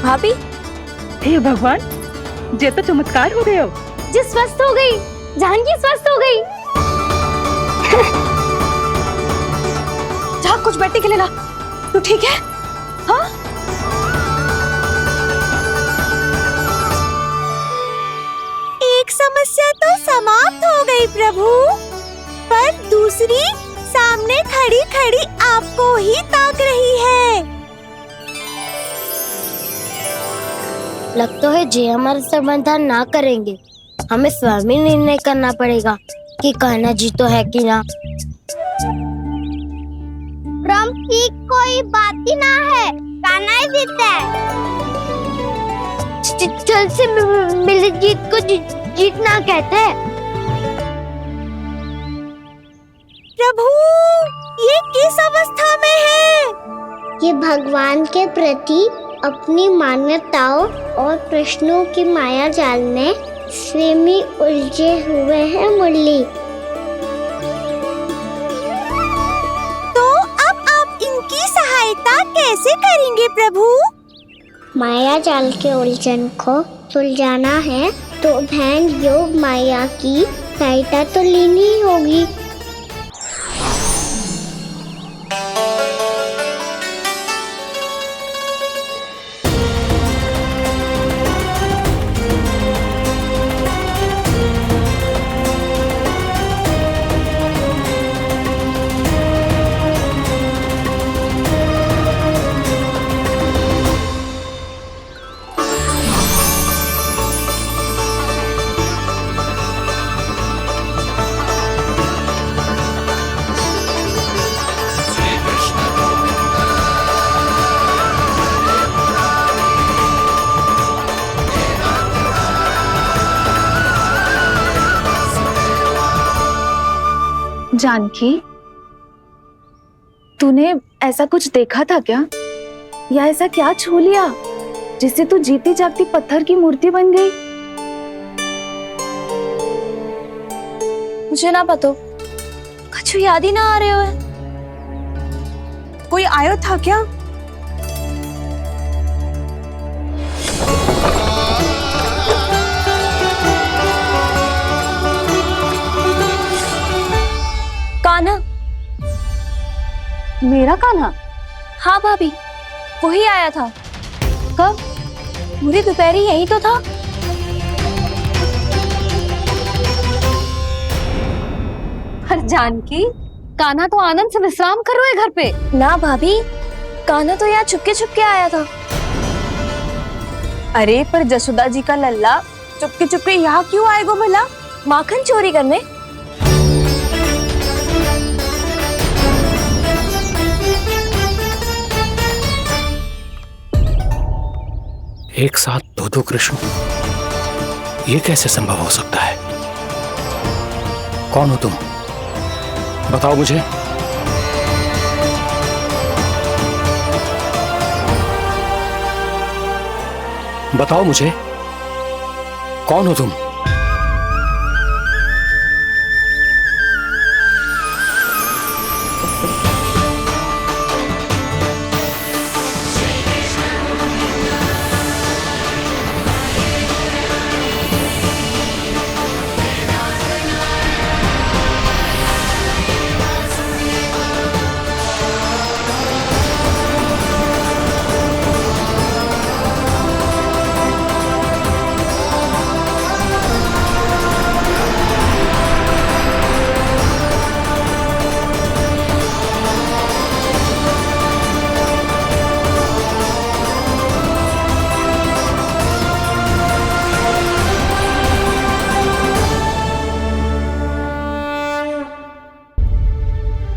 भाभी, हे भगवान, ये तो चमत्कार हो गयो। जी स्वस्थ हो गई, जानकी स्वस्थ हो गई। जा कुछ बैठने के लिए ला। तू ठीक है? हाँ? एक समस्या तो समाप्त हो गई प्रभु, पर दूसरी सामने खड़ी खड़ी आपको ही ताक रही है। लगता है जे हमारा समाधान ना करेंगे, हमें स्वयं ही निर्णय करना पड़ेगा कि कान्हा जी तो है कि ना। ब्रह्म की कोई बात ही ना है, कान्हा ही जीता है। चल से मिली जीत को जीतना कहते हैं। प्रभु, ये किस अवस्था में है? ये भगवान के प्रति अपनी मान्यताओं और प्रश्नों की माया जाल में स्वयं ही उलझे हुए हैं मुरली। तो अब आप इनकी सहायता कैसे करेंगे प्रभु? माया जाल के उलझन को सुलझाना है तो बहन योग माया की सहायता तो लेनी ही होगी। जानकी, तूने ऐसा कुछ देखा था क्या? या ऐसा क्या छू लिया जिससे तू जीती जागती पत्थर की मूर्ति बन गई? मुझे ना पता, कुछ याद ही ना आ रहे हो। कोई आयो था क्या? कान्हा? मेरा कान्हा? हाँ भाभी, वही आया था। कब? पूरी दोपहरी यही तो था। पर जानकी, कान्हा तो आनंद से विश्राम कर रहे घर पे। ना भाभी, कान्हा तो यहाँ छुपके छुपके आया था। अरे पर जसोदा जी का लल्ला चुपके चुपके यहाँ क्यों आएगा भला? माखन चोरी करने? एक साथ दो कृष्ण, ये कैसे संभव हो सकता है? कौन हो तुम? बताओ मुझे। बताओ मुझे, कौन हो तुम?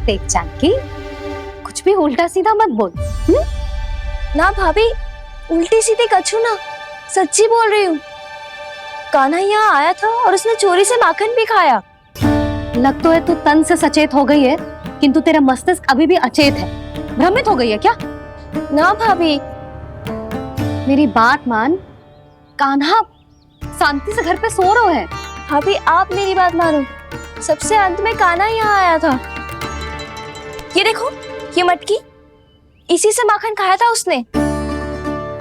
देख जानकी, कुछ भी उल्टा सीधा मत बोल। ना भाभी, उल्टी सीधी कछू ना, सच्ची बोल रही हूँ। कान्हा यहाँ आया था और उसने चोरी से माखन भी खाया। लग तो है तू तन से सचेत हो गई है, किंतु तेरा मस्तिष्क अभी भी अचेत है। भ्रमित हो गई है क्या? ना भाभी, मेरी बात मान। कान्हा शांति से घर पे सो रहा है। भाभी आप मेरी बात मानो, सबसे अंत में कान्हा यहाँ आया था। ये देखो, ये मटकी, इसी से माखन खाया था उसने।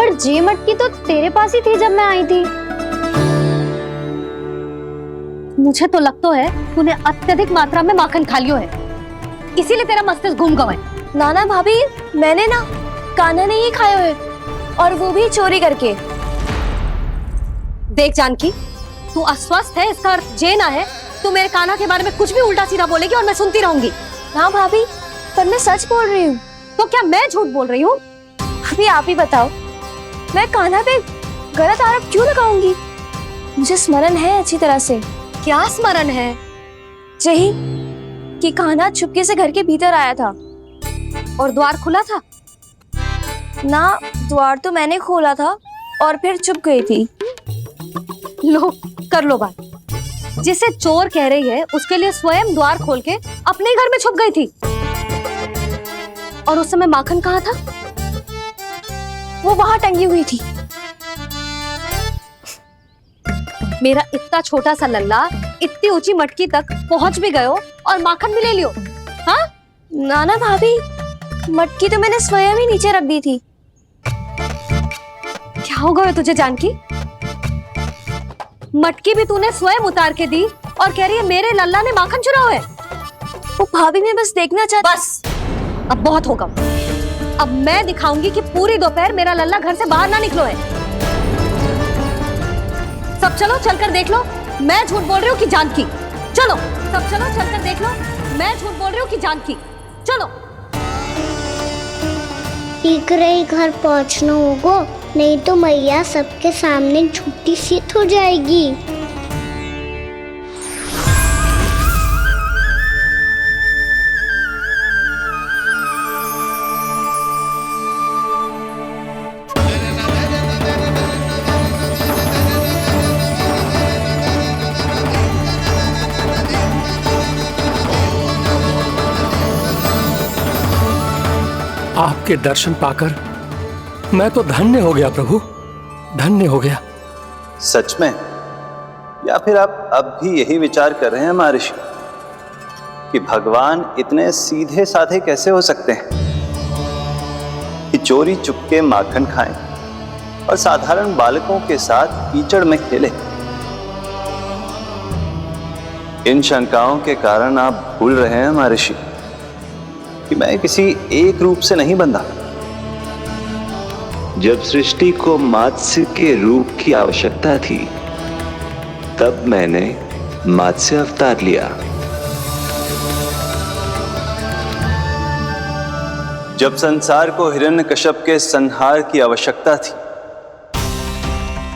पर जे मटकी तो तेरे पास ही थी जब मैं आई थी। मुझे तो लगता है तूने अत्यधिक मात्रा में माखन खा लियो है, इसीलिए तेरा मस्तिष्क घूम गया है। नाना भाभी, मैंने ना कान्हा ने ही खाए हुए, और वो भी चोरी करके। देख जानकी, तू अस्वस्थ है इसका अर्थ जे ना है तू मेरे कान्हा के बारे में कुछ भी उल्टा सीधा बोलेगी और मैं सुनती रहूंगी। ना भाभी, पर मैं सच बोल रही हूँ। तो क्या मैं झूठ बोल रही हूँ? अभी आप ही बताओ, मैं कान्हा पे गलत आरोप क्यों लगाऊंगी? मुझे स्मरण है अच्छी तरह से। क्या स्मरण है? यही कि कान्हा चुपके से घर के भीतर आया था और द्वार खुला था। ना, द्वार तो मैंने खोला था और फिर चुप गई थी। लो, कर लो बात। जिसे चोर कह रही है उसके लिए स्वयं द्वार खोल के अपने घर में छुप गई थी। और उस समय माखन कहाँ था? वो वहां टंगी हुई थी। मेरा इतना छोटा सा लल्ला इतनी ऊंची मटकी तक पहुंच भी गयो और माखन भी ले लियो। हाँ? नाना भाभी, मटकी तो मैंने स्वयं ही नीचे रख दी थी। क्या हो गया तुझे जानकी? मटकी भी तूने स्वयं उतार के दी और कह रही है मेरे लल्ला ने माखन चुराया है। वो भाभी, मैं बस देखना चाहती। बस, अब बहुत होगा। अब मैं दिखाऊंगी कि पूरी दोपहर मेरा लल्ला घर से बाहर ना निकलो है। सब चलो, चलकर देख लो मैं झूठ बोल रही हूँ कि जानकी। चलो सब चलो, चलकर देख लो मैं झूठ बोल रही हूँ कि जानकी। चलो। शीघ्र ही घर पहुंचना होगा, नहीं तो मैया सबके सामने झूठी सिद्ध हो जाएगी। आपके दर्शन पाकर मैं तो धन्य हो गया प्रभु, धन्य हो गया। सच में? या फिर आप अब भी यही विचार कर रहे हैं महर्षि कि भगवान इतने सीधे साधे कैसे हो सकते हैं कि चोरी चुपके माखन खाएं और साधारण बालकों के साथ कीचड़ में खेले? इन शंकाओं के कारण आप भूल रहे हैं महर्षि कि मैं किसी एक रूप से नहीं बंधा। जब सृष्टि को मत्स्य के रूप की आवश्यकता थी तब मैंने मत्स्य अवतार लिया। जब संसार को हिरण्यकश्यप के संहार की आवश्यकता थी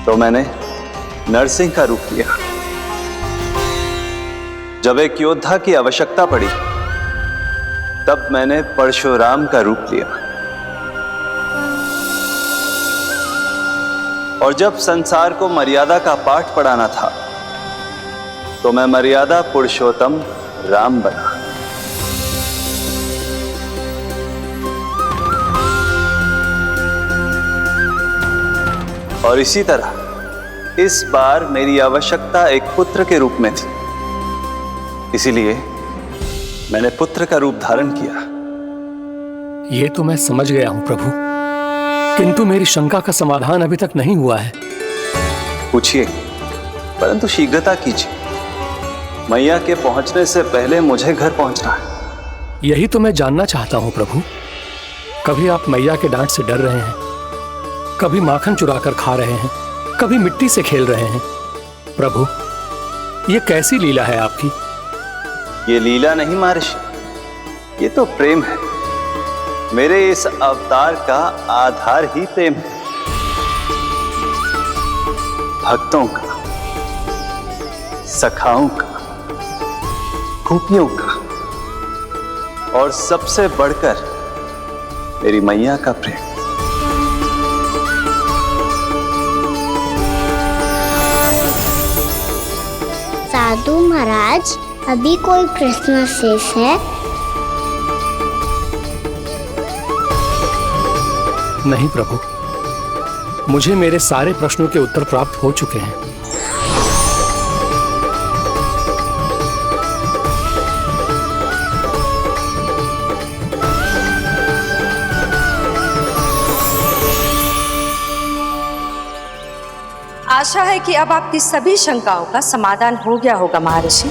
तो मैंने नरसिंह का रूप लिया। जब एक योद्धा की आवश्यकता पड़ी तब मैंने परशुराम का रूप लिया। और जब संसार को मर्यादा का पाठ पढ़ाना था तो मैं मर्यादा पुरुषोत्तम राम बना। और इसी तरह इस बार मेरी आवश्यकता एक पुत्र के रूप में थी, इसीलिए मैंने पुत्र का रूप धारण किया। ये तो मैं समझ गया हूं प्रभु, किंतु मेरी शंका का समाधान अभी तक नहीं हुआ है। पूछिए, परंतु शीघ्रता कीजिए। मैया के पहुंचने से पहले मुझे घर पहुंचना है। यही तो मैं जानना चाहता हूं प्रभु। कभी आप मैया के डांट से डर रहे हैं, कभी माखन चुरा कर खा रहे हैं, कभी मिट्टी से खेल रहे हैं। प्रभु, ये कैसी लीला है आपकी? ये लीला नहीं महर्षि, ये तो प्रेम है। मेरे इस अवतार का आधार ही प्रेम है। भक्तों का, सखाओं का, गोपियों का, और सबसे बढ़कर मेरी मैया का प्रेम। साधु महाराज, अभी कोई प्रश्न शेष है? नहीं प्रभु, मुझे मेरे सारे प्रश्नों के उत्तर प्राप्त हो चुके हैं। आशा है कि अब आपकी सभी शंकाओं का समाधान हो गया होगा महर्षि।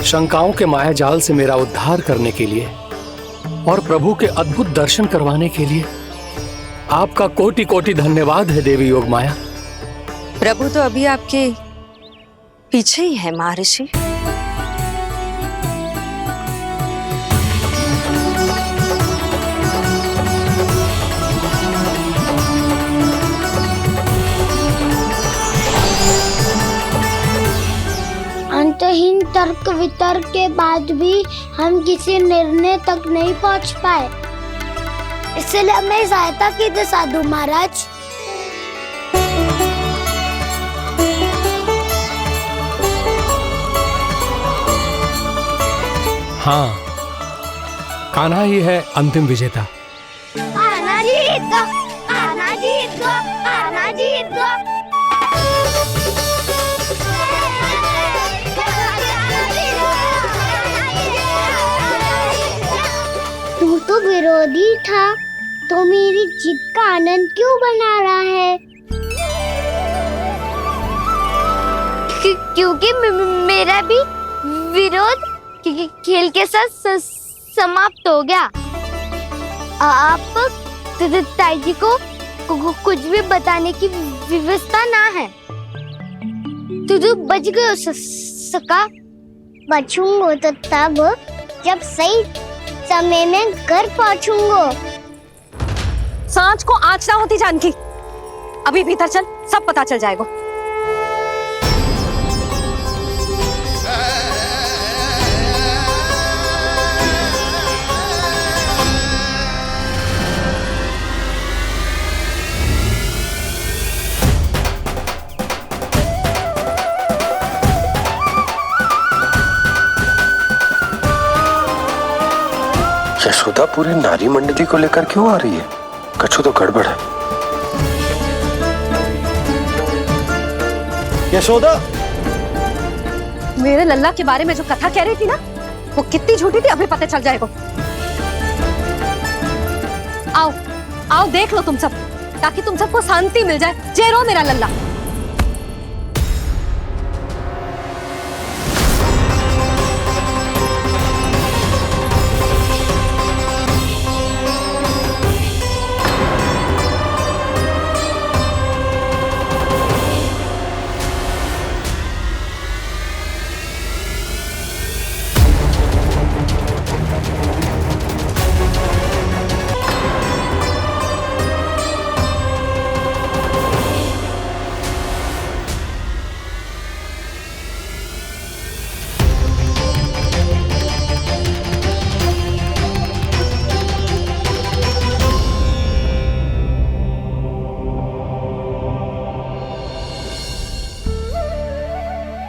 शंकाओं के माया जाल से मेरा उद्धार करने के लिए और प्रभु के अद्भुत दर्शन करवाने के लिए आपका कोटि कोटि धन्यवाद है देवी योगमाया। प्रभु तो अभी आपके पीछे ही है महर्षि। अंतहीन तर्क वितर्क के बाद भी हम किसी निर्णय तक नहीं पहुंच पाए, इसलिए हमें सहायता कीजिए साधु महाराज। हाँ, कान्हा ही है अंतिम विजेता। कान्हा जीत गया, कान्हा जीत गया, कान्हा जीत गया। तू तो विरोधी था, तो मेरी जीत का आनंद क्यों बना रहा है? क्योंकि मेरा भी विरोध खेल के साथ समाप्त हो गया। आप ताई जी को कुछ भी बताने की व्यवस्था ना है। तू बच गयो सका। बचूंगा तो तब जब सही समय में घर पहुंचूंगा। सांच को आँच ना होती जानकी, अभी भीतर चल, सब पता चल जाएगा। यशोदा पूरी नारी मंडली को लेकर क्यों आ रही है? कछु तो गड़बड़ है। यशोदा, मेरे लल्ला के बारे में जो कथा कह रही थी ना, वो कितनी झूठी थी अभी पता चल जाएगा। आओ आओ देख लो तुम सब, ताकि तुम सबको शांति मिल जाए। जय रो मेरा लल्ला।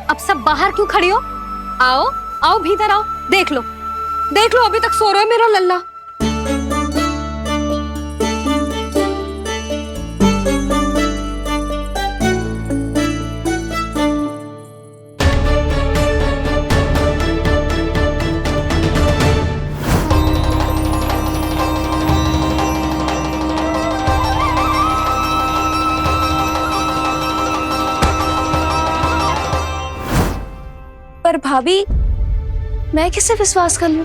अब सब बाहर क्यों खड़ी हो? आओ आओ भीतर आओ, देख लो अभी तक सो रहा है मेरा लल्ला। पर भाभी, मैं किसे विश्वास कर लूं?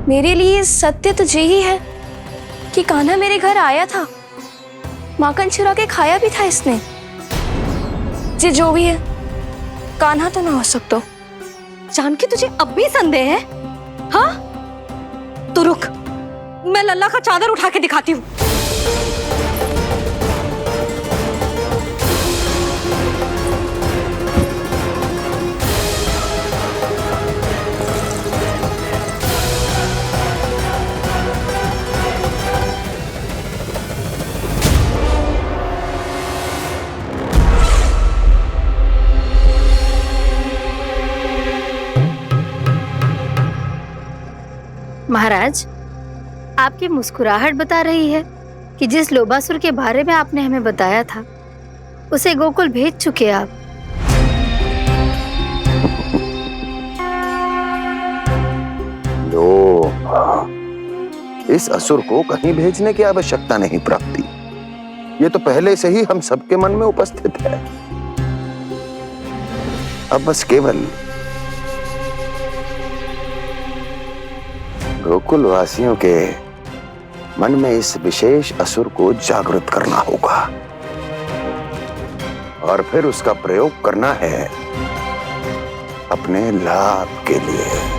मेरे लिए सत्य तो यही है कि कान्हा मेरे घर आया था, माखन चुरा के खाया भी था इसने। जे जो भी है, कान्हा तो ना हो सकता। जानकी, तुझे अब भी संदेह है? हाँ, तो रुक, मैं लल्ला का चादर उठा के दिखाती हूँ। महाराज, आपकी मुस्कुराहट बता रही है कि जिस लोबासुर के बारे में आपने हमें बताया था, उसे गोकुल भेज चुके आप। लोभ। इस असुर को कहीं भेजने की आवश्यकता नहीं प्राप्ति, ये तो पहले से ही हम सबके मन में उपस्थित है। अब बस केवल गोकुल वासियों के मन में इस विशेष असुर को जागृत करना होगा और फिर उसका प्रयोग करना है अपने लाभ के लिए।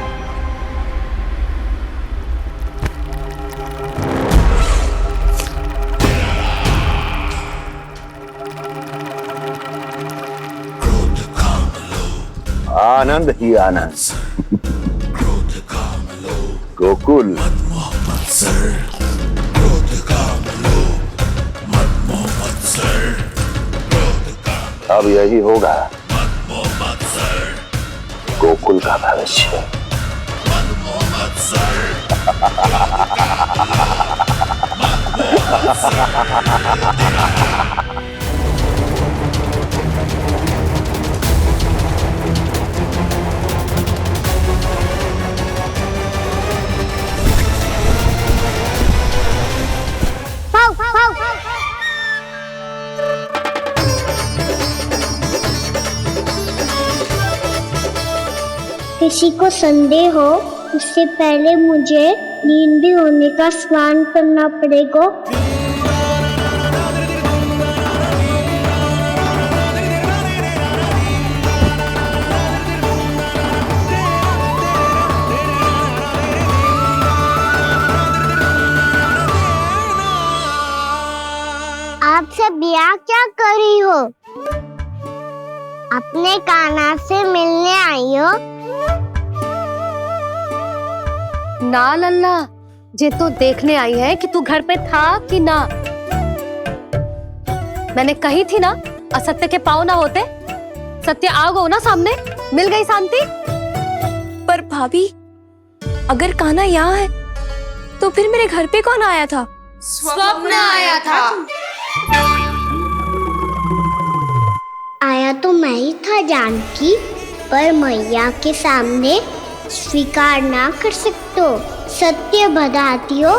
आनंद ही आनंद। गोकुल अब यही होगा गोकुल का भविष्य। किसी को संदेह हो उससे पहले मुझे नींद भी होने का स्नान करना पड़ेगा। आप सब यहाँ क्या कर रही हो? अपने कान्हा से मिलने आई हो? ना लल्ला, जे तो देखने आई है कि तू घर पे था कि ना। मैंने कही थी ना, असत्य के पांव ना होते। सत्य आ गो ना सामने, मिल गई शांति। पर भाभी, अगर कान्हा यहाँ है तो फिर मेरे घर पे कौन आया था? स्वप्न आया था। आया तो मैं ही था जानकी, पर मैया के सामने स्वीकार ना कर सकते हो। सत्य बताती हो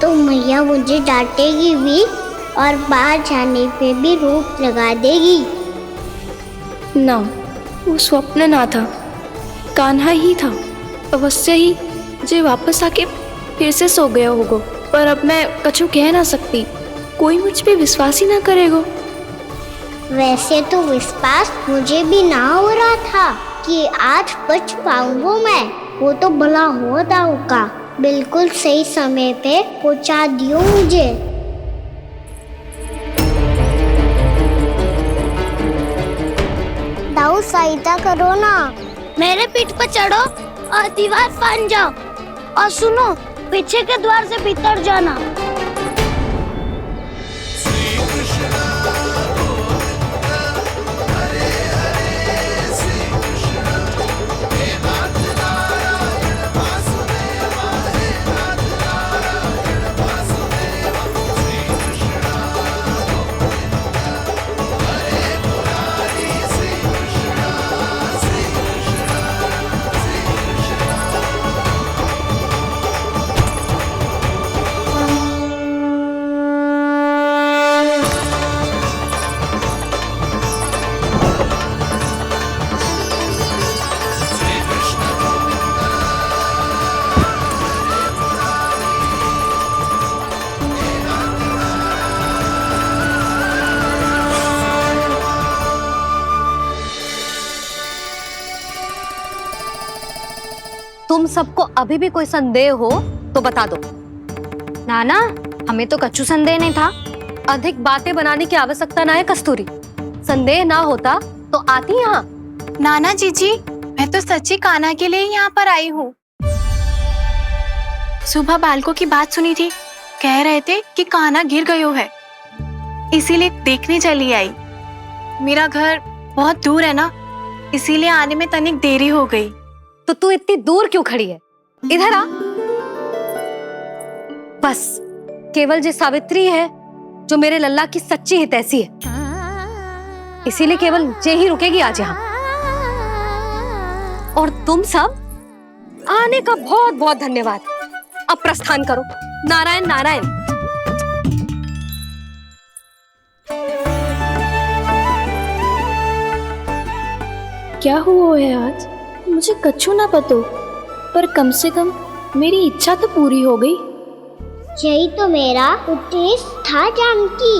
तो मैया मुझे डांटेगी भी और बाहर जाने पे भी रोक लगा देगी। ना, वो स्वप्न ना था, कान्हा ही था। अवश्य ही जे वापस आके फिर से सो गया होगा। पर अब मैं कछु कह ना सकती, कोई मुझ पे विश्वास ही ना करेगा। वैसे तो विश्वास मुझे भी ना हो रहा था कि आज बच पाऊंगा मैं। वो तो भला होता होगा, बिल्कुल सही समय पे पहुंचा दियो मुझे। दाऊ सहायता करो ना। मेरे पीठ पर चढ़ो और दीवार फान जाओ, और सुनो, पीछे के द्वार से भीतर जाना। तुम सबको अभी भी कोई संदेह हो तो बता दो। नाना, हमें तो कच्चू संदेह नहीं था। अधिक बातें बनाने की आवश्यकता ना है कस्तूरी। संदेह ना होता तो आती यहाँ। नाना जीजी, मैं तो सच्ची कान्हा के लिए यहाँ पर आई हूँ। सुबह बालकों की बात सुनी थी, कह रहे थे कि कान्हा गिर गयो है, इसीलिए देखने चली आई। मेरा घर बहुत दूर है ना, इसीलिए आने में तनिक देरी हो गई। तो तू इतनी दूर क्यों खड़ी है? इधर आ। बस केवल जे सावित्री है जो मेरे लल्ला की सच्ची हितैषी है, इसीलिए केवल जे ही रुकेगी आज यहाँ। और तुम सब आने का बहुत बहुत धन्यवाद। अब प्रस्थान करो। नारायण नारायण। क्या हुआ है आज? मुझे कछु ना पतो, पर कम से कम मेरी इच्छा तो पूरी हो गई। यही तो मेरा उद्देश्य था जानकी।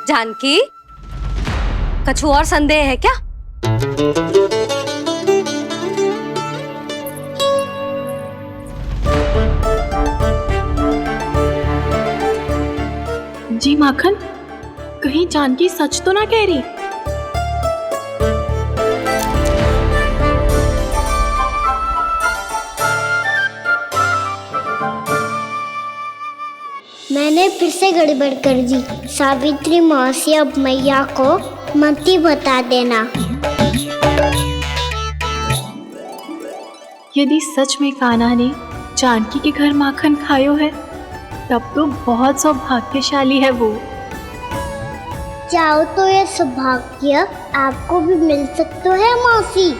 जानकी, कछु और संदेह है क्या? जी माखन, कहीं जानकी सच तो ना कह रही? मैंने फिर से गड़बड़ कर दी। सावित्री मौसी अब मैया को मती बता देना। यदि सच में कान्हा ने जानकी के घर माखन खायो है, तब तो बहुत सौभाग्यशाली है वो। चाहो तो ये सौभाग्य आपको भी मिल सकता है मौसी।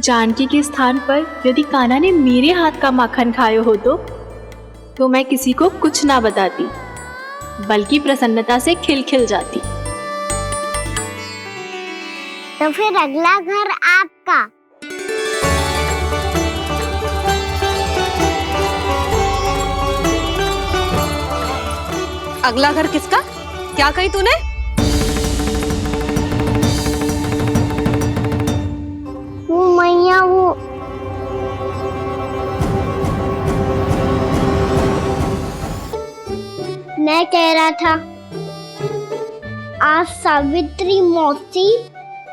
जानकी के स्थान पर यदि कान्हा ने मेरे हाथ का माखन खायो हो तो मैं किसी को कुछ ना बताती, बल्कि प्रसन्नता से खिलखिल जाती। तो फिर अगला घर आपका। अगला घर किसका? क्या कही तूने? वो मैया, वो मैं कह रहा था, आज सावित्री मौसी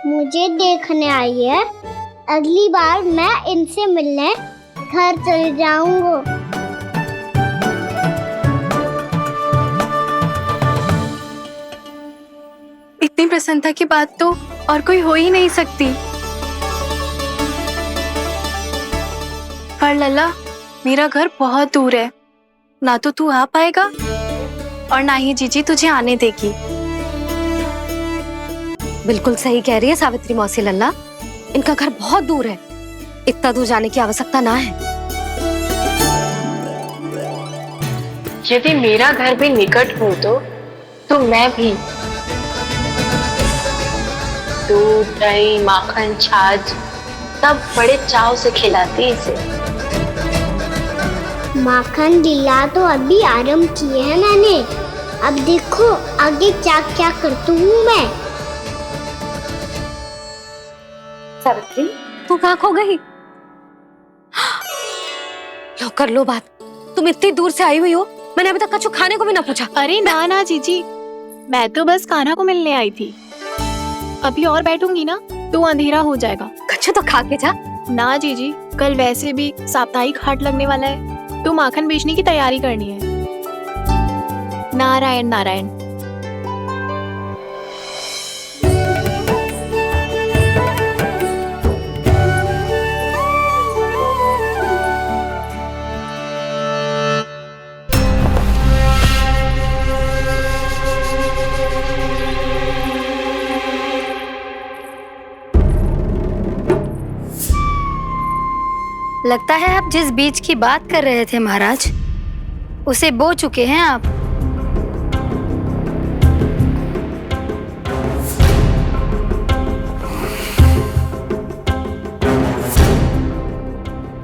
मुझे देखने आई है। अगली बार मैं इनसे मिलने घर चले जाऊंगा। इतनी प्रसन्नता की बात तो और कोई हो ही नहीं सकती। पर लल्ला, मेरा घर बहुत दूर है, ना तो तू आ पाएगा और ना ही जीजी तुझे आने देगी। बिल्कुल सही कह रही है सावित्री मौसी लल्ला, इनका घर बहुत दूर है, इतना दूर जाने की आवश्यकता ना है। यदि मेरा घर भी निकट हो तो मैं भी दूध, दही, माखन, छाछ सब बड़े चाव से खिलाती इसे। माखन लीला तो अभी आरंभ किए हैं मैंने। अब देखो आगे क्या क्या करती हूँ मैं। सावित्री, तू कहाँ खो गई? लो कर लो बात। तुम इतनी दूर से आई हुई हो, मैंने अभी तक कछु खाने को भी ना पूछा। अरे ना ना जीजी, मैं तो बस कान्हा को मिलने आई थी। अभी और बैठूंगी ना तो अंधेरा हो जाएगा। कछु तो खा के जा। ना जीजी, कल वैसे भी साप्ताहिक हाट लगने वाला है, तो माखन बेचने की तैयारी करनी है। नारायण नारायण। लगता है आप जिस बीज की बात कर रहे थे महाराज, उसे बो चुके हैं आप।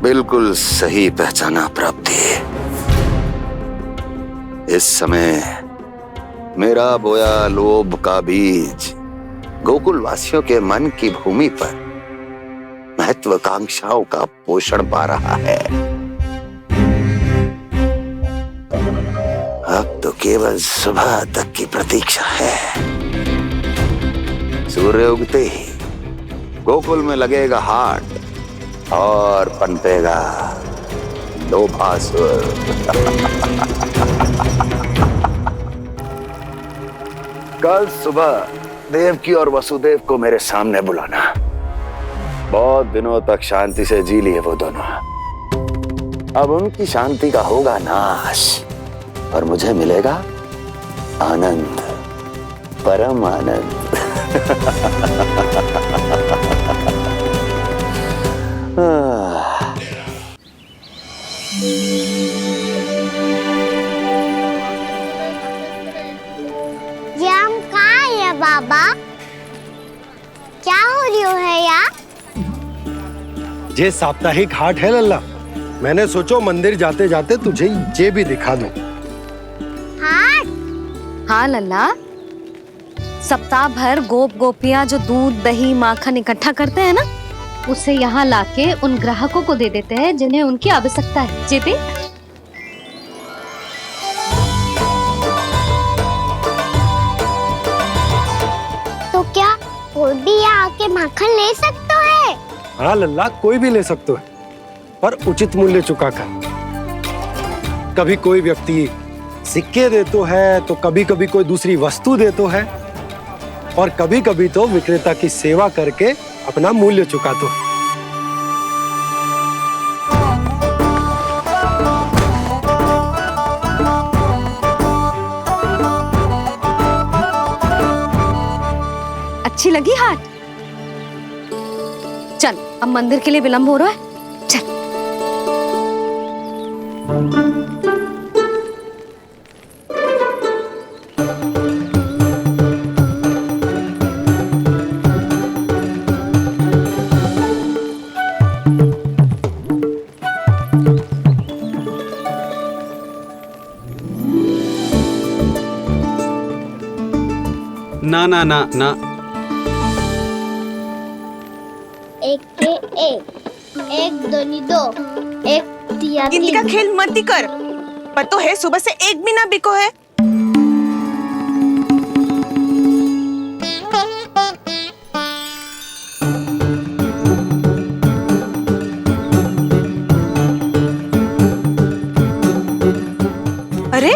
बिल्कुल सही पहचाना प्राप्ति। इस समय मेरा बोया लोभ का बीज गोकुल वासियों के मन की भूमि पर महत्वाकांक्षाओं का पोषण पा रहा है। अब तो केवल सुबह तक की प्रतीक्षा है। सूर्य उगते ही गोकुल में लगेगा हाट और पनपेगा लोभासुर। कल सुबह देवकी और वसुदेव को मेरे सामने बुलाना। बहुत दिनों तक शांति से जी लिए वो दोनों, अब उनकी शांति का होगा नाश और मुझे मिलेगा आनंद, परम आनंद। ये हम कहाँ है बाबा? क्या हो रही है यार? ये साप्ताहिक हाट है लल्ला। मैंने सोचो मंदिर जाते जाते तुझे ये भी दिखा दूं। हाट? हाँ लल्ला, सप्ताह भर गोप गोपियां जो दूध दही माखन इकट्ठा करते हैं ना, उसे यहाँ लाके उन ग्राहकों को दे देते हैं जिन्हें उनकी आवश्यकता है। जेपी, तो क्या कोई भी यहाँ आके माखन ले सकता है? हाँ लल्ला, कोई भी ले सकते है, पर उचित मूल्य चुकाकर। कभी कोई व्यक्ति सिक्के देतो है, तो कभी कभी कोई दूसरी वस्तु देतो है, और कभी कभी तो विक्रेता की सेवा करके अपना मूल्य चुकातो है। अच्छी लगी हाट? चल, अब मंदिर के लिए विलंब हो रहा है, चल। ना ना ना ना, एक के एक दोनी दो, एक दिया गिनती का खेल मत ही कर। पतो है सुबह से एक भी ना बिको है। अरे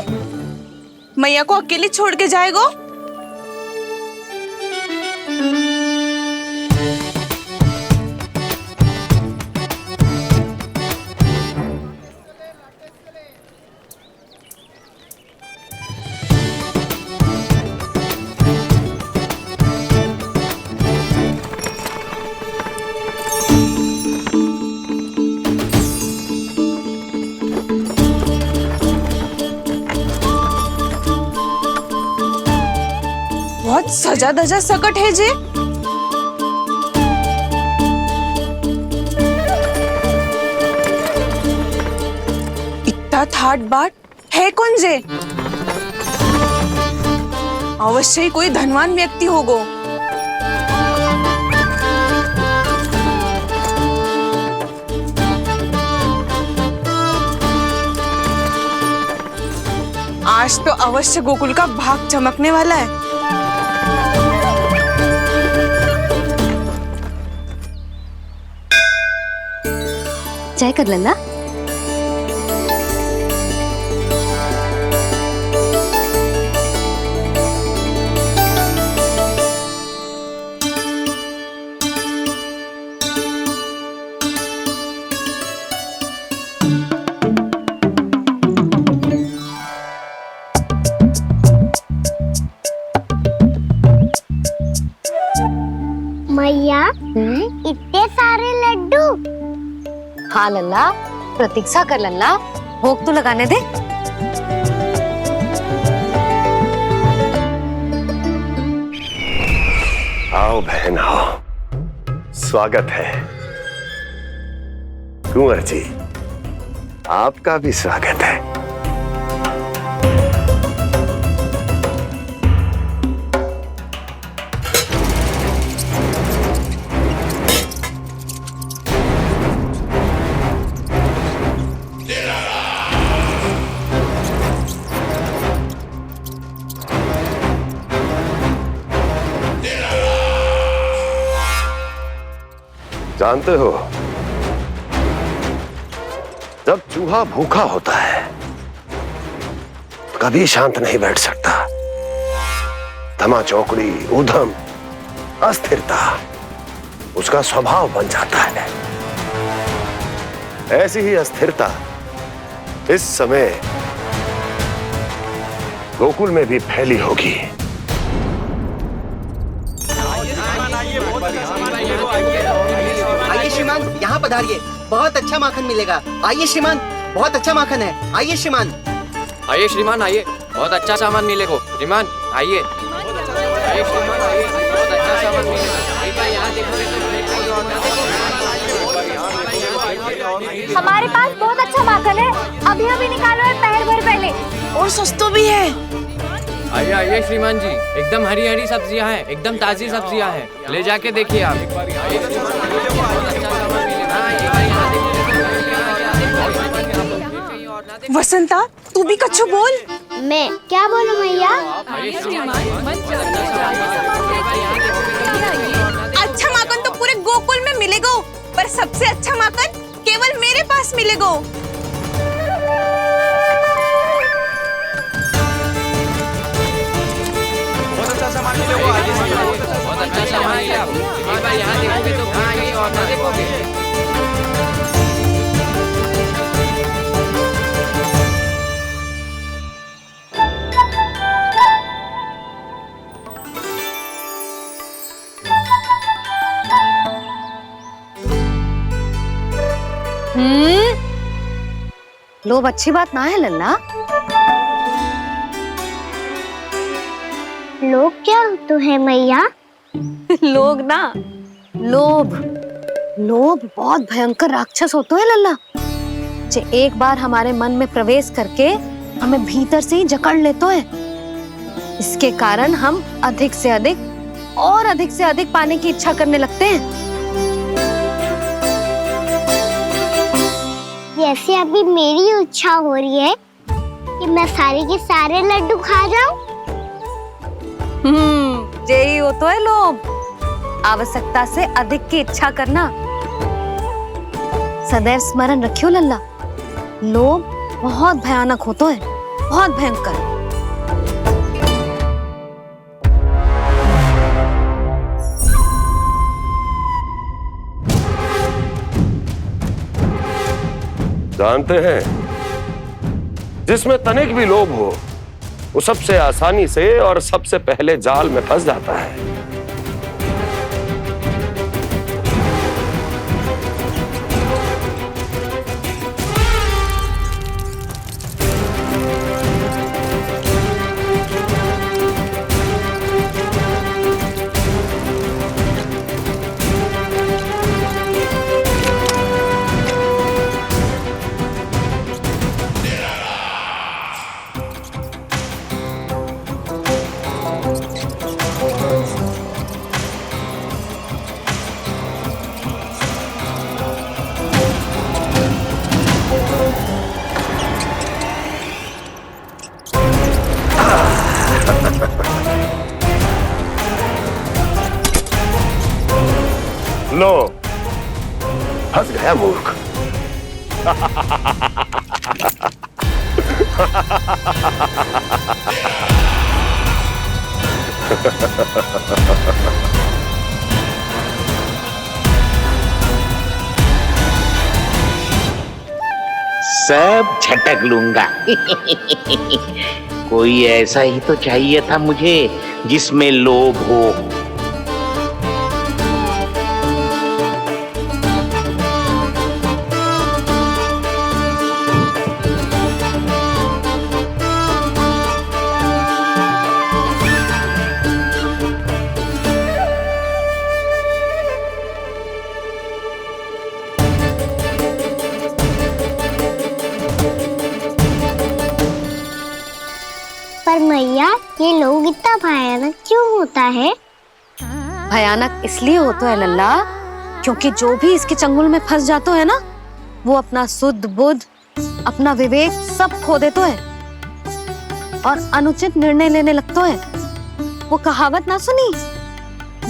मैया को अकेले छोड़ के जाएगो? बहुत सजा धजा सकट है जे। इतना थाट बाट है कौन जे? अवश्य ही कोई धनवान व्यक्ति होगो। आज तो अवश्य गोकुल का भाग चमकने वाला है। जय कर लल्ला। मैया, इतने सारे लड्डू। हाँ लल्ला, प्रतीक्षा कर लल्ला, भोग तो लगाने दे। आओ बहन आओ, स्वागत है। कुंवर जी, आपका भी स्वागत है। जानते हो, जब चूहा भूखा होता है कभी शांत नहीं बैठ सकता। धमा चौकड़ी, उधम, अस्थिरता उसका स्वभाव बन जाता है। ऐसी ही अस्थिरता इस समय गोकुल में भी फैली होगी। पधारिए, बहुत अच्छा माखन मिलेगा। आइए श्रीमान, बहुत अच्छा माखन है। आइए श्रीमान। आइए श्रीमान, आइए, बहुत अच्छा सामान मिलेगा। श्रीमान आइए, आइए श्रीमान, आइए, बहुत अच्छा सामान मिलेगा। एक बार यहाँ देखोगे तो हमारे पास बहुत अच्छा माखन है, अभी अभी निकालो है, पहर भर पहले, और सस्ता भी है। आइए आइए श्रीमान जी, एकदम हरी हरी सब्जियां हैं, एकदम ताजी सब्जियां हैं, ले जाके देखिए आप। वसंता, तू भी कछु बोल। मैं क्या बोलूं मैया? अच्छा माखन तो पूरे गोकुल में मिलेगा, पर सबसे अच्छा माखन केवल मेरे पास मिलेगा। बहुत अच्छा सामान मिलेगा। एक बार यहाँ देखोगे तो आइए और ना देखोगे। लोभ अच्छी बात ना है लल्ला। लोग क्या होते हैं मैया? लोग ना, लोभ लोभ बहुत भयंकर राक्षस होते हैं लल्ला, जो एक बार हमारे मन में प्रवेश करके हमें भीतर से ही जकड़ लेते हैं। इसके कारण हम अधिक से अधिक और अधिक से अधिक पाने की इच्छा करने लगते हैं। जैसे अभी मेरी इच्छा हो रही है कि मैं सारे के सारे लड्डू खा जाऊं। यही होता है लोभ, आवश्यकता से अधिक की इच्छा करना। सदैव स्मरण रखियो लल्ला, लोभ बहुत भयानक होता है, बहुत भयंकर। जानते हैं, जिसमें तनिक भी लोभ हो वो सबसे आसानी से और सबसे पहले जाल में फंस जाता है। लो, फंस गया मूर्ख। सब झटक लूंगा। कोई ऐसा ही तो चाहिए था मुझे जिसमें लोभ हो। पर मैया, ये लोग इतना भयानक क्यों होता है? भयानक इसलिए होता है लल्ला, क्योंकि जो भी इसके चंगुल में फंस जाता है ना, वो अपना शुद्ध बुद्ध, अपना विवेक सब खो देता है और अनुचित निर्णय लेने लगता है। वो कहावत ना सुनी,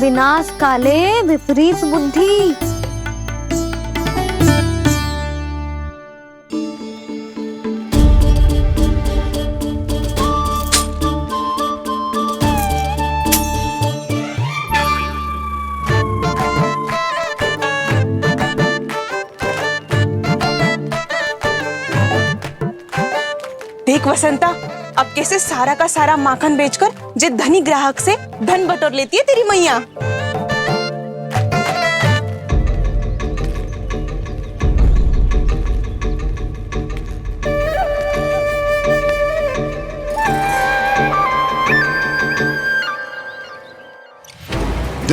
विनाश काले विपरीत बुद्धि। देख वसंता, अब कैसे सारा का सारा माखन बेचकर जे धनी ग्राहक से धन बटोर लेती है तेरी मैया।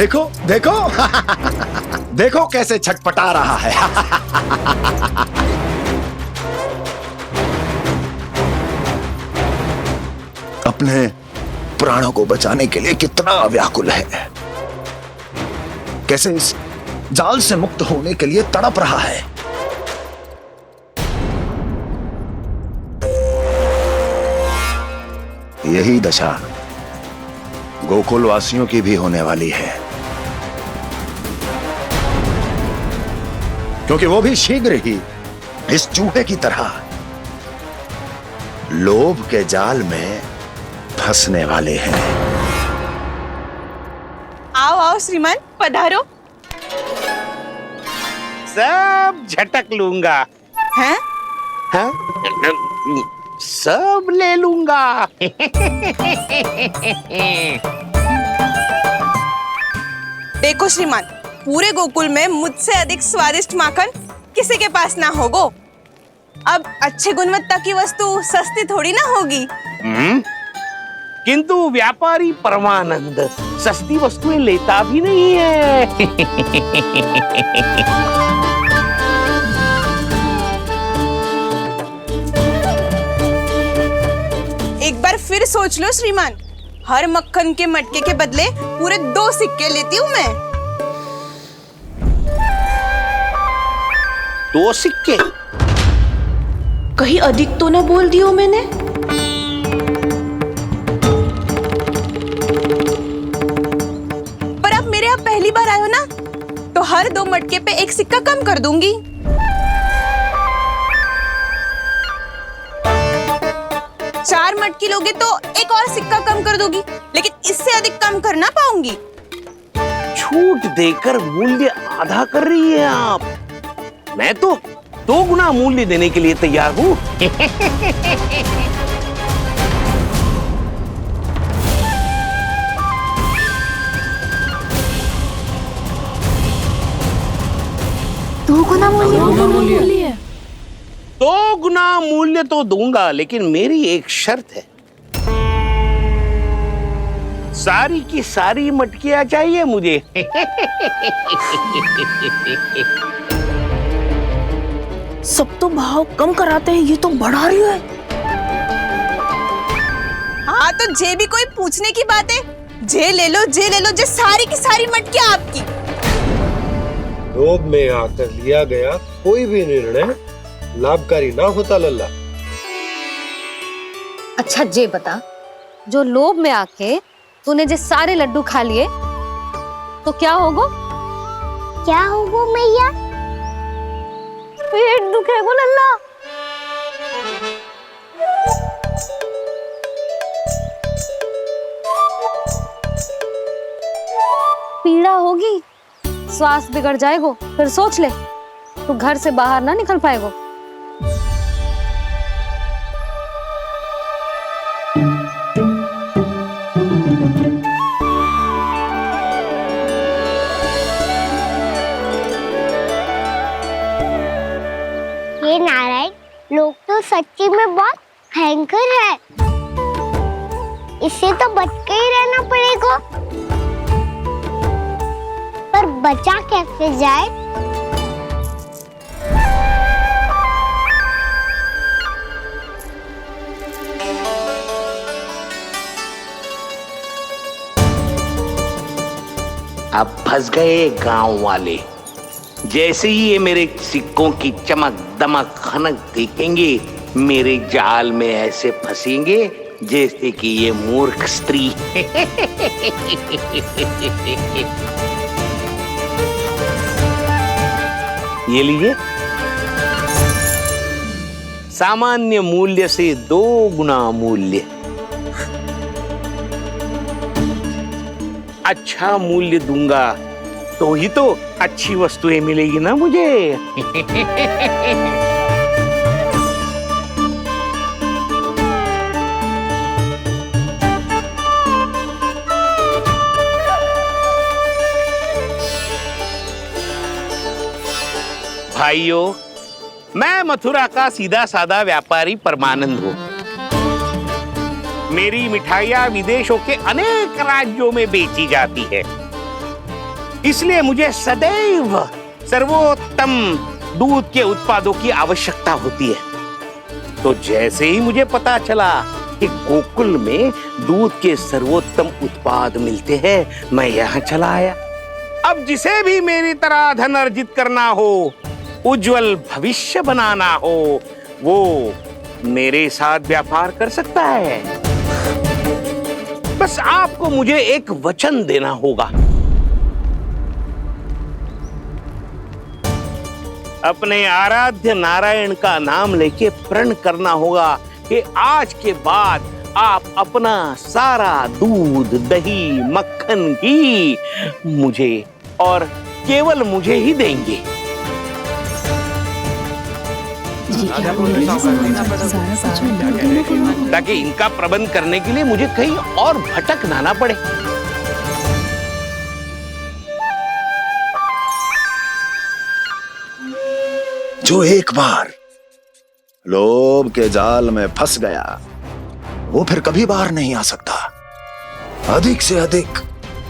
देखो देखो देखो कैसे छटपटा रहा है। अपने प्राणों को बचाने के लिए कितना व्याकुल है, कैसे इस जाल से मुक्त होने के लिए तड़प रहा है। यही दशा गोकुल वासियों की भी होने वाली है, क्योंकि वो भी शीघ्र ही इस चूहे की तरह लोभ के जाल में फंसने वाले हैं। आओ आओ श्रीमान, पधारो। सब झटक लूंगा। हैं? हाँ? सब ले लूंगा। देखो श्रीमान, पूरे गोकुल में मुझसे अधिक स्वादिष्ट माखन किसी के पास ना होगो। अब अच्छे गुणवत्ता की वस्तु सस्ती थोड़ी ना होगी। किंतु व्यापारी परमानंद सस्ती वस्तुएं लेता भी नहीं है। एक बार फिर सोच लो श्रीमान, हर मक्खन के मटके के बदले पूरे 2 सिक्के लेती हूँ मैं। 2 सिक्के? कहीं अधिक तो ना बोल दियो मैंने? पर आप मेरे यहाँ पहली बार आए हो ना, तो हर 2 मटके पे 1 सिक्का कम कर दूंगी। चार मटकी लोगे तो 1 और सिक्का कम कर दोगी, लेकिन इससे अधिक कम कर ना पाऊंगी। छूट देकर मूल्य आधा कर रही है आप। मैं तो 2 गुना मूल्य देने के लिए तैयार हूँ। दो गुना मूल्य? 2 गुना मूल्य तो दूंगा, लेकिन मेरी एक शर्त है। सारी की सारी मटकियां चाहिए मुझे। सब तो भाव कम कराते हैं, ये तो बढ़ा रही है। हाँ तो जे भी कोई पूछने की बात है, जे ले लो, जे ले लो, जे सारी की सारी मटकियां आपकी। लोभ में आकर लिया गया कोई भी निर्णय लाभकारी ना होता लल्ला। अच्छा जे बता, जो लोभ में आके तूने जे सारे लड्डू खा लिए तो क्या होगो? क्या होगो मैया? पेट दुखेगो लल्ला। पीड़ा होगी, स्वास्थ्य बिगड़ जाएगो, फिर सोच ले तू घर से बाहर ना निकल पाएगो। ये नारायण लोग तो सच्ची में बहुत भयंकर है, इससे तो बच के ही रहना पड़ेगा। पर बचा कैसे जाए? अब फंस गए गांव वाले। जैसे ही ये मेरे सिक्कों की चमक दमक खनक देखेंगे, मेरे जाल में ऐसे फंसेंगे जैसे कि ये मूर्ख स्त्री। ये लीजिए, सामान्य मूल्य से 2 गुना मूल्य। अच्छा मूल्य दूंगा तो ही तो अच्छी वस्तुएं मिलेगी ना मुझे। भाइयों, मैं मथुरा का सीधा साधा व्यापारी परमानंद हूँ। मेरी मिठाइयाँ विदेशों के अनेक राज्यों में बेची जाती है। इसलिए मुझे सदैव सर्वोत्तम दूध के उत्पादों की आवश्यकता होती है। तो जैसे ही मुझे पता चला कि गोकुल में दूध के सर्वोत्तम उत्पाद मिलते हैं, मैं यहाँ चला आया। अब जिसे भी मेरी तरह धन अर्जित करना हो, उज्जवल भविष्य बनाना हो, वो मेरे साथ व्यापार कर सकता है। बस आपको मुझे एक वचन देना होगा। अपने आराध्य नारायण का नाम लेके प्रण करना होगा कि आज के बाद आप अपना सारा दूध, दही, मक्खन घी मुझे और केवल मुझे ही देंगे। ताकि इनका प्रबंध करने के लिए मुझे कहीं और भटकना ना पड़े। जो एक बार लोभ के जाल में फंस गया, वो फिर कभी बाहर नहीं आ सकता। अधिक से अधिक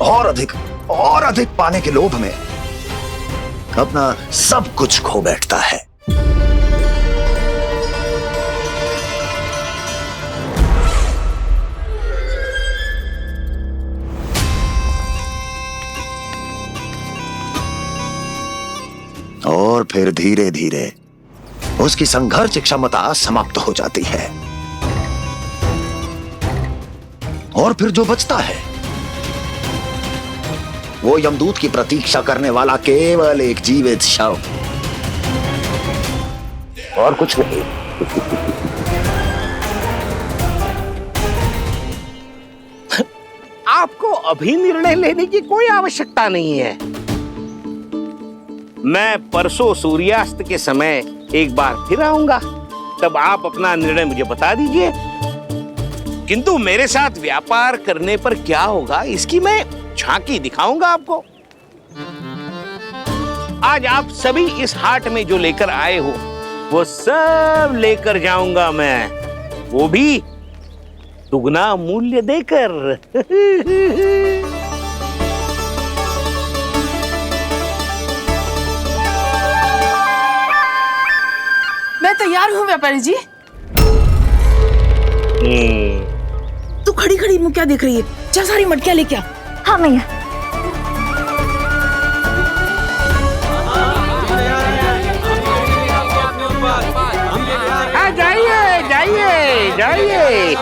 और अधिक और अधिक पाने के लोभ में अपना सब कुछ खो बैठता है। और फिर धीरे धीरे उसकी संघर्ष क्षमता समाप्त हो जाती है, और फिर जो बचता है वो यमदूत की प्रतीक्षा करने वाला केवल एक जीवित शव, और कुछ नहीं। आपको अभी निर्णय लेने की कोई आवश्यकता नहीं है। मैं परसों सूर्यास्त के समय एक बार फिर आऊंगा, तब आप अपना निर्णय मुझे बता दीजिए। किंतु मेरे साथ व्यापार करने पर क्या होगा, इसकी मैं झांकी दिखाऊंगा आपको। आज आप सभी इस हाट में जो लेकर आए हो, वो सब लेकर जाऊंगा मैं, वो भी दुगना मूल्य देकर। मैं तैयार हूँ व्यापारी जी। तू खड़ी खड़ी मुँह क्या देख रही है? चल सारी मटकियाँ लेके आ। हाँ मैया। जाइए जाइए जाइए।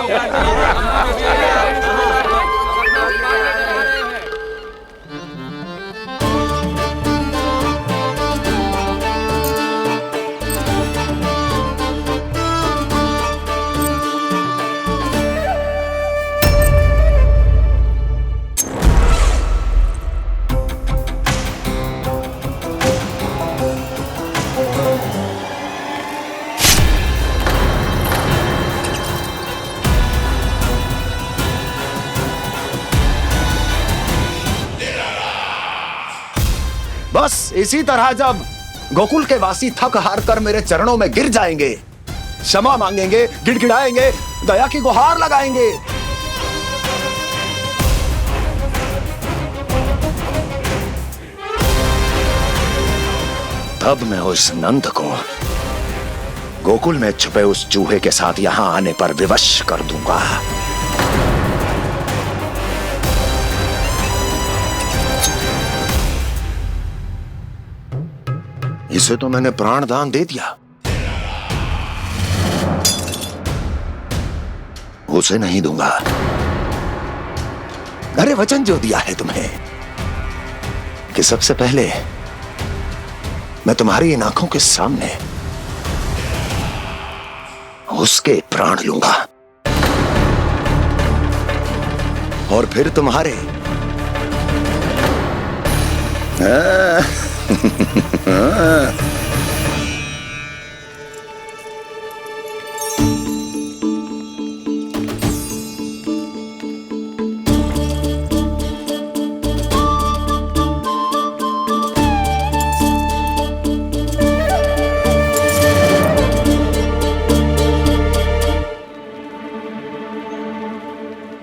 बस इसी तरह जब गोकुल के वासी थक हार कर मेरे चरणों में गिर जाएंगे, क्षमा मांगेंगे, गिड़गिड़ाएंगे, दया की गुहार लगाएंगे, तब मैं उस नंद को गोकुल में छुपे उस चूहे के साथ यहां आने पर विवश कर दूंगा। इसे तो मैंने प्राण दान दे दिया, उसे नहीं दूंगा। अरे वचन जो दिया है तुम्हें कि सबसे पहले मैं तुम्हारी इन आंखों के सामने उसके प्राण लूंगा, और फिर तुम्हारे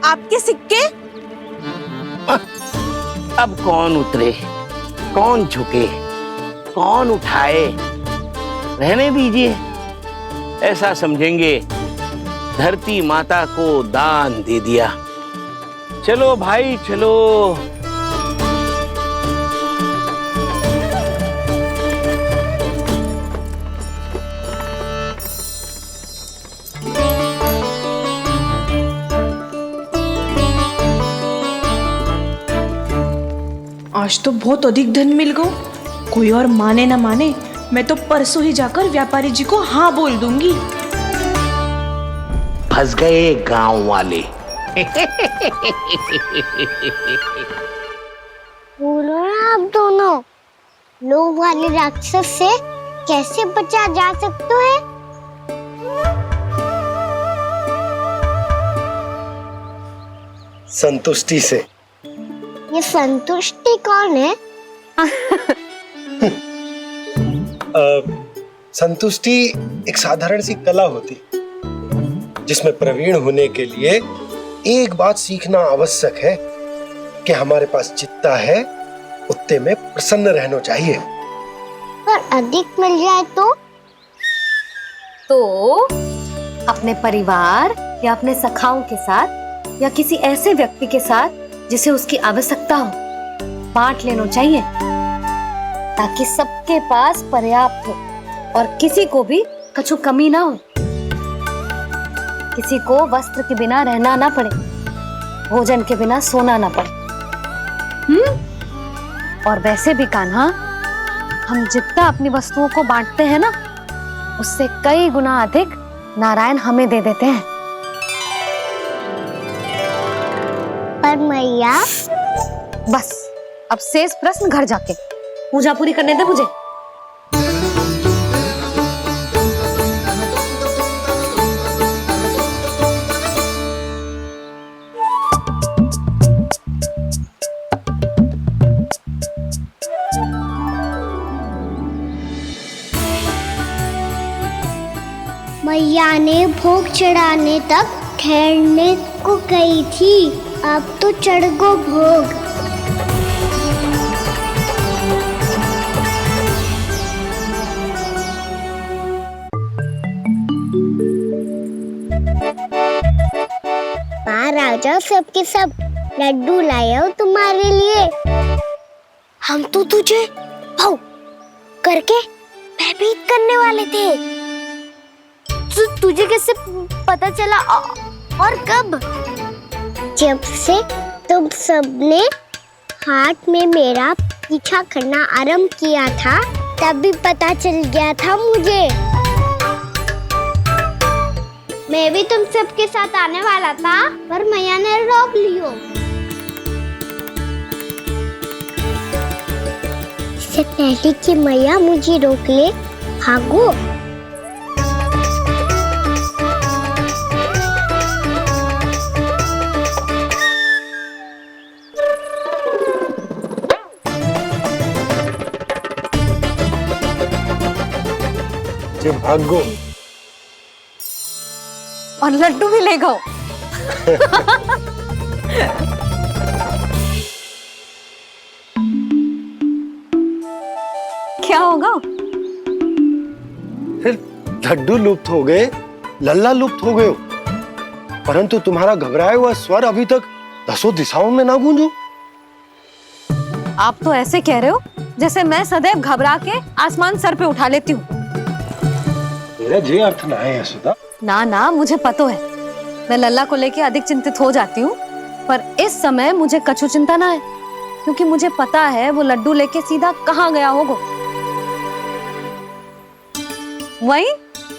आपके सिक्के? अब कौन उतरे? कौन झुके, कौन उठाए, रहने दीजिए। ऐसा समझेंगे धरती माता को दान दे दिया। चलो भाई चलो। आज तो बहुत अधिक धन मिल गया। कोई और माने ना माने, मैं तो परसों ही जाकर व्यापारी जी को हाँ बोल दूंगी। फंस गए गांव वाले। बोलो ना आप दोनों, लोभ वाले राक्षस से कैसे बचा जा सकता है? संतुष्टि से। ये संतुष्टि कौन है? संतुष्टि एक साधारण सी कला होती जिसमें प्रवीण होने के लिए एक बात सीखना आवश्यक है कि हमारे पास जितना है उतने में प्रसन्न रहना चाहिए। पर अधिक मिल जाए तो अपने परिवार या अपने सखाओं के साथ या किसी ऐसे व्यक्ति के साथ जिसे उसकी आवश्यकता हो बांट लेना चाहिए, ताकि सबके पास पर्याप्त हो और किसी को भी कछु कमी ना हो, किसी को वस्त्र के बिना रहना ना पड़े, भोजन के बिना सोना ना पड़े। और वैसे भी कान्हा, हम जितना अपनी वस्तुओं को बांटते हैं ना, उससे कई गुना अधिक नारायण हमें दे देते हैं। पर मैया, बस अब शेष प्रश्न घर जाके पूजा पूरी करने दे मुझे। मैया ने भोग चढ़ाने तक ठहरने को कही थी, अब तो चढ़ गो भोग। बाहर आ जाओ सबके सब, लड्डू लाया हूँ तुम्हारे लिए। हम तो तुझे भाव करके भयभीत करने वाले थे। तुझे कैसे पता चला और कब? जब से तुम सबने हाथ में मेरा पीछा करना आरंभ किया था, तभी पता चल गया था मुझे। मैं भी तुम सबके साथ आने वाला था, पर मैया ने रोक लियो। इससे पहले कि मैया मुझे रोक ले, भागो। भागो और लड्डू भी ले गो। क्या होगा? फिर लड्डू लुप्त हो गए, लल्ला लुप्त हो गए, परंतु तुम्हारा घबराया हुआ स्वर अभी तक 10 दिशाओं में ना गूंजो। आप तो ऐसे कह रहे हो जैसे मैं सदैव घबरा के आसमान सर पे उठा लेती हूँ। मेरा जे अर्थ ना है यशोदा। ना ना, मुझे पता है, मैं लल्ला को लेके अधिक चिंतित हो जाती हूँ, पर इस समय मुझे कछु चिंता ना है, क्योंकि मुझे पता है वो लड्डू लेके सीधा कहाँ गया होगा। वहीं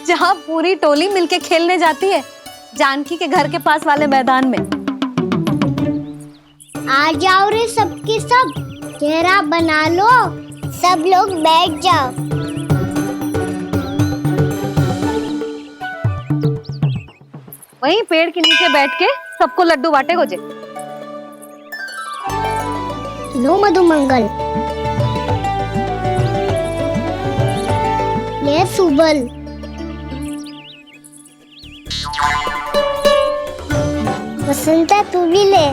जहाँ पूरी टोली मिलके खेलने जाती है, जानकी के घर के पास वाले मैदान में। आ जाओ रे सबके सब, घेरा बना लो, सब लोग बैठ जाओ। वहीं पेड़ के नीचे बैठ के सबको लड्डू बांटे गोजे। लो मधुमंगल, ले सुबल, वसंता तू भी ले।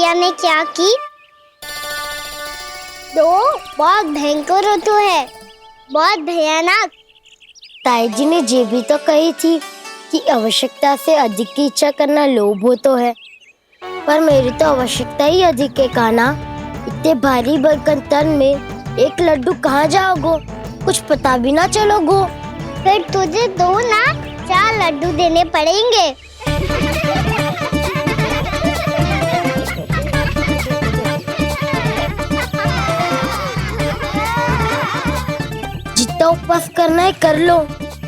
मैया ने क्या की? तो बहुत भयंकर ऋतु है, बहुत भयानक। ताई जी ने ये भी तो कही थी कि आवश्यकता से अधिक की इच्छा करना लोभ हो तो है, पर मेरी तो आवश्यकता ही अधिक है कान्हा। इतने भारी बर्तन तन में एक लड्डू कहाँ जाओगो, कुछ पता भी ना चलोगो। फिर तुझे 2 ना 4 लड्डू देने पड़ेंगे। जितना उपवास करना है कर लो,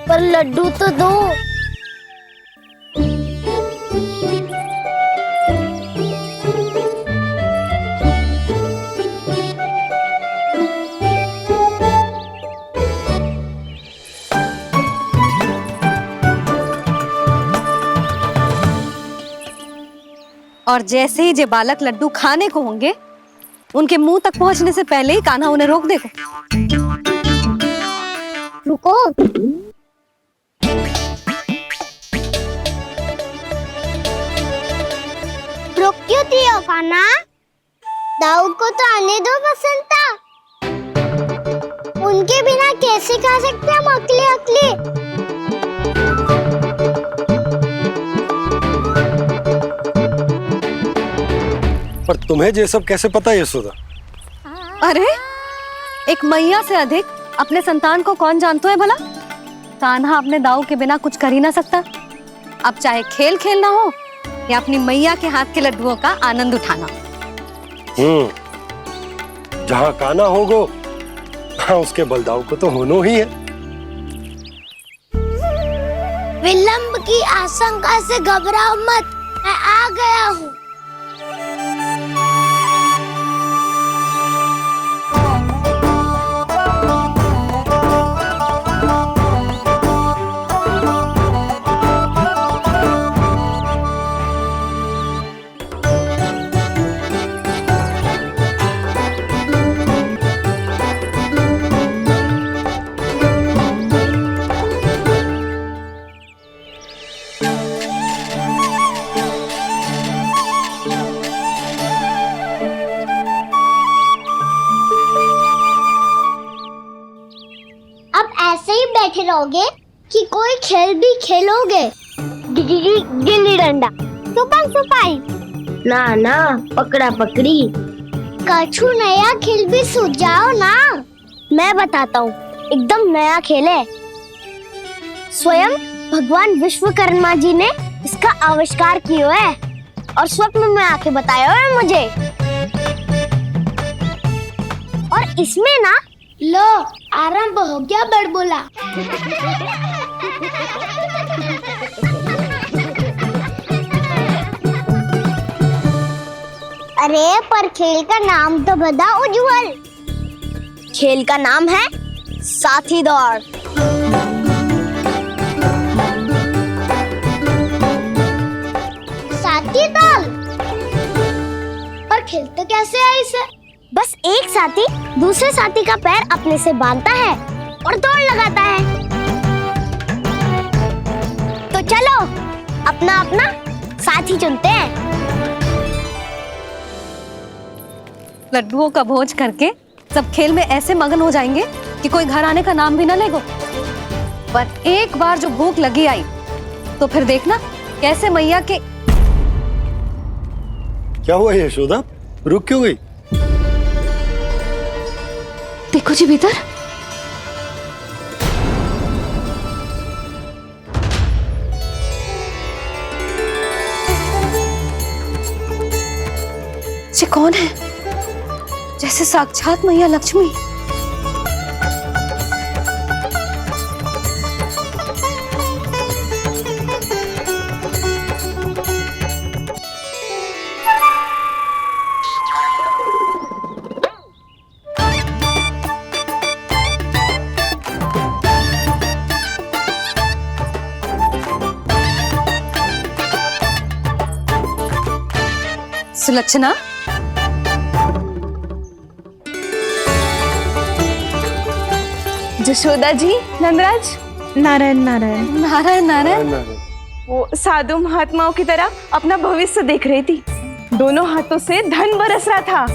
पर लड्डू तो दो। और जैसे ही जे बालक लड्डू खाने को होंगे, उनके मुंह तक पहुंचने से पहले ही कान्हा उन्हें रोक देगा। रुको। रुक क्यों दियो कान्हा? दाऊ को तो आने दो बसंता। उनके बिना कैसे खा सकते हम अकेले अकेले? पर तुम्हें ये सब कैसे पता यशोदा? अरे एक मैया से अधिक अपने संतान को कौन जानता है भला? कान्हा अपने दाऊ के बिना कुछ कर ही ना सकता। अब चाहे खेल खेलना हो या अपनी मैया के हाथ के लड्डुओं का आनंद उठाना। जहाँ कान्हा होगो हाँ उसके बलदाऊ को तो होनो ही है। विलंब की आशंका से घबराओ मत, मैं आ गया हूँ। बैठे रहोगे कि कोई खेल भी खेलोगे? गिल्ली डंडा, छुपन छुपाई, ना ना पकड़ा पकड़ी, कछु नया खेल भी सुझाओ ना। मैं बताता हूँ, एकदम नया खेल है। स्वयं भगवान विश्वकर्मा जी ने इसका आविष्कार किया है और स्वप्न में आके बताया है मुझे। और इसमें ना लो आरंभ हो गया बड़बोला। अरे पर खेल का नाम तो बता उज्जवल। खेल का नाम है साथी दौड़। साथी दौड़? पर खेलते कैसे है इसे? बस एक साथी दूसरे साथी का पैर अपने से बांधता है और दौड़ लगाता है। तो चलो अपना अपना साथी चुनते हैं। लड्डुओं का भोज करके सब खेल में ऐसे मगन हो जाएंगे कि कोई घर आने का नाम भी ना लेगो। पर एक बार जो भूख लगी आई तो फिर देखना कैसे मैया के। क्या हुआ यशोदा, रुक क्यों गई? देखो जी भीतर। ये कौन है? जैसे साक्षात मैया लक्ष्मी। सुलक्षणा, जशोदा जी, नंदराज, नारायण नारायण नारायण नारायण। वो साधु महात्माओं की तरह अपना भविष्य देख रही थी। दोनों हाथों से धन बरस रहा था,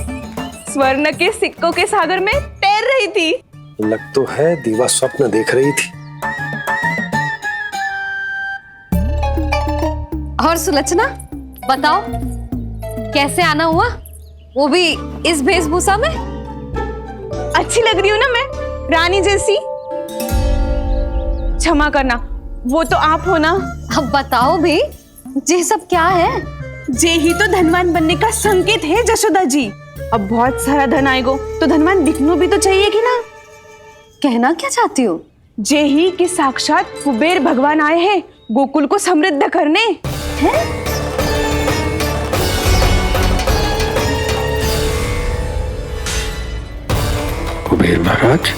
स्वर्ण के सिक्कों के सागर में तैर रही थी। लग तो है दीवा स्वप्न देख रही थी। और सुलक्षणा बताओ, कैसे आना हुआ, वो भी इस वेशभूषा में? अच्छी लग रही हूँ ना मैं, रानी जैसी? क्षमा करना, वो तो आप हो ना। अब बताओ भी, ये सब क्या है? ये ही तो धनवान बनने का संकेत है जशोदा जी। अब बहुत सारा धन आएगा तो धनवान दिखना भी तो चाहिए कि ना। कहना क्या चाहती हो? जे ही कि साक्षात कुबेर भगवान आए हैं गोकुल को समृद्ध करने। हैं? कुबेर महाराज